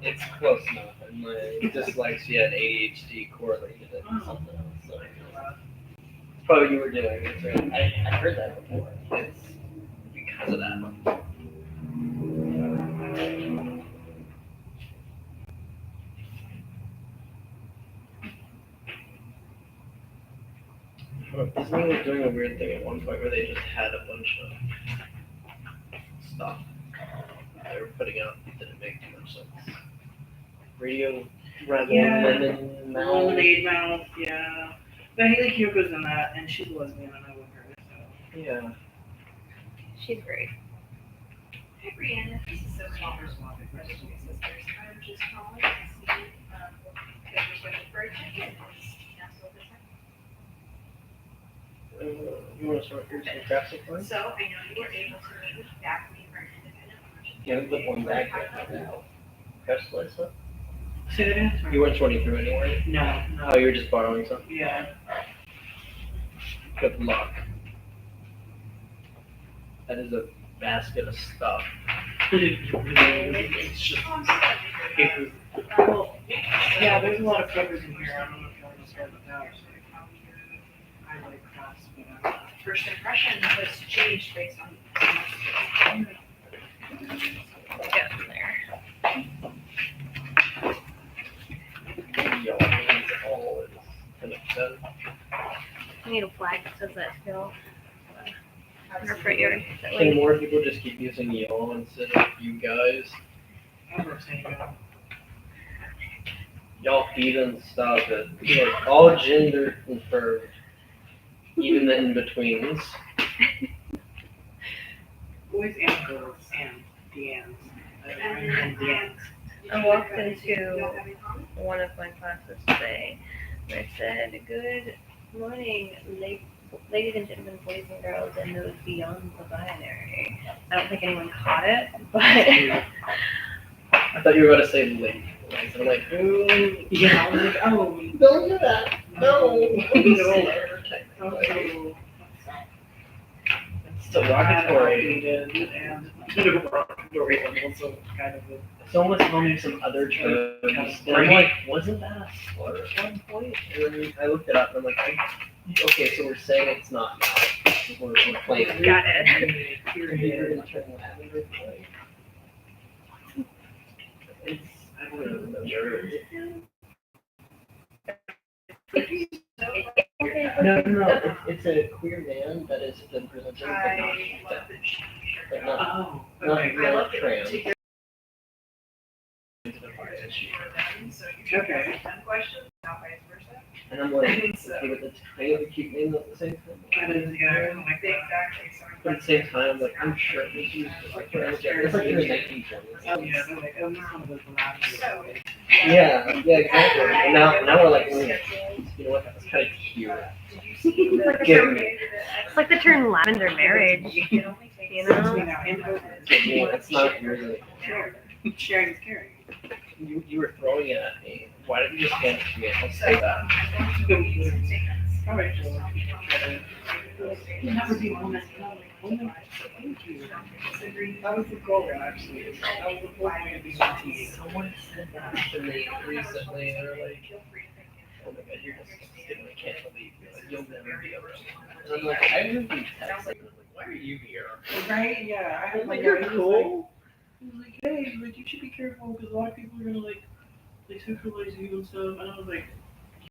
[SPEAKER 4] It's close enough. And my dyslexia and ADHD correlated it to something else. So it's probably what you were doing. It's right. I heard that before. It's because of that. Disney was doing a weird thing at one point where they just had a bunch of stuff they were putting out that didn't make too much sense. Radio Rebel,
[SPEAKER 3] Yeah.
[SPEAKER 4] Lemon Mouth.
[SPEAKER 3] Lemonade Mouth, yeah. But Haley Kyoko's in that, and she's a lesbian, and I love her, so.
[SPEAKER 4] Yeah.
[SPEAKER 5] She's great.
[SPEAKER 7] Hey, Brianna, this is Sophie from Brothers and Sisters. I'm just calling to see if you're ready for a check-in. Is now still the time?
[SPEAKER 4] You want to start your craft supply?
[SPEAKER 7] So I know you were able to meet with faculty for an independent function.
[SPEAKER 4] You haven't put one back yet. Craft supply stuff?
[SPEAKER 3] Say that again?
[SPEAKER 4] You weren't sorting through anywhere?
[SPEAKER 3] No,
[SPEAKER 4] Oh, you were just borrowing some?
[SPEAKER 3] yeah.
[SPEAKER 4] Good luck. That is a basket of stuff.
[SPEAKER 3] It's just papers. Well, yeah, there's a lot of papers in here. I don't know if you want to start with that. I like crafts, but
[SPEAKER 7] First impression was changed based on.
[SPEAKER 5] Get in there.
[SPEAKER 4] Yellow means all is kind of done.
[SPEAKER 5] I need a flag that says that still. In our front yard. That
[SPEAKER 4] Can
[SPEAKER 5] way.
[SPEAKER 4] more people just keep using yellow instead of you guys?
[SPEAKER 3] I'm not saying that.
[SPEAKER 4] Y'all heathens, stop it. You're like all gender confirmed. Even the in-betweens.
[SPEAKER 3] Boys and girls and Deanne's. And Deanne's.
[SPEAKER 5] I walked into one of my classes today and I said, "Good morning, ladies and gentlemen, boys and girls, and those beyond the binary." I don't think anyone caught it, but
[SPEAKER 4] I thought you were about to say late. And I'm like, ooh.
[SPEAKER 3] Yeah, I was like, oh,
[SPEAKER 4] Don't do that. No.
[SPEAKER 3] oh,
[SPEAKER 4] It's derogatory.
[SPEAKER 3] and derogatory and also kind of a.
[SPEAKER 4] Someone was telling me some other terms. And I'm like, wasn't that a slur at one point? And then I looked it up and I'm like, okay, so we're saying it's not now. We're playing.
[SPEAKER 5] got it.
[SPEAKER 4] It's, I don't even remember. No. It's a queer man that is been presented, but not,
[SPEAKER 3] Oh,
[SPEAKER 4] not,
[SPEAKER 3] okay.
[SPEAKER 4] not trans.
[SPEAKER 3] Okay.
[SPEAKER 4] And I'm like, okay, but that's kind of a cute name at the same time.
[SPEAKER 3] That is, yeah, I don't like that.
[SPEAKER 4] But at the same time, I'm like, I'm sure it was used as like, it's like in the 1920s.
[SPEAKER 3] Oh, yeah, they're like, oh, now I'm looking
[SPEAKER 4] Yeah, exactly. And now we're like, you know what, that was kind of cute.
[SPEAKER 5] It's like the term lavender marriage, you know?
[SPEAKER 4] It's not yours anymore.
[SPEAKER 3] Sharing is caring.
[SPEAKER 4] You were throwing it at me. Why didn't you just hand it to me? I'll say that.
[SPEAKER 3] Alright, never be honest. That was the goal, actually. That was the whole point of being on TV.
[SPEAKER 4] Someone said that to me recently. They were like, oh my god, you're disgusting. I can't believe you. Like, you'll never be around. And I'm like, I really text. Like, why are you here?
[SPEAKER 3] Right? Yeah. I had
[SPEAKER 4] Like, you're cool.
[SPEAKER 3] He was like, hey, like, you should be careful because a lot of people are gonna like sexualize you and stuff. And I was like,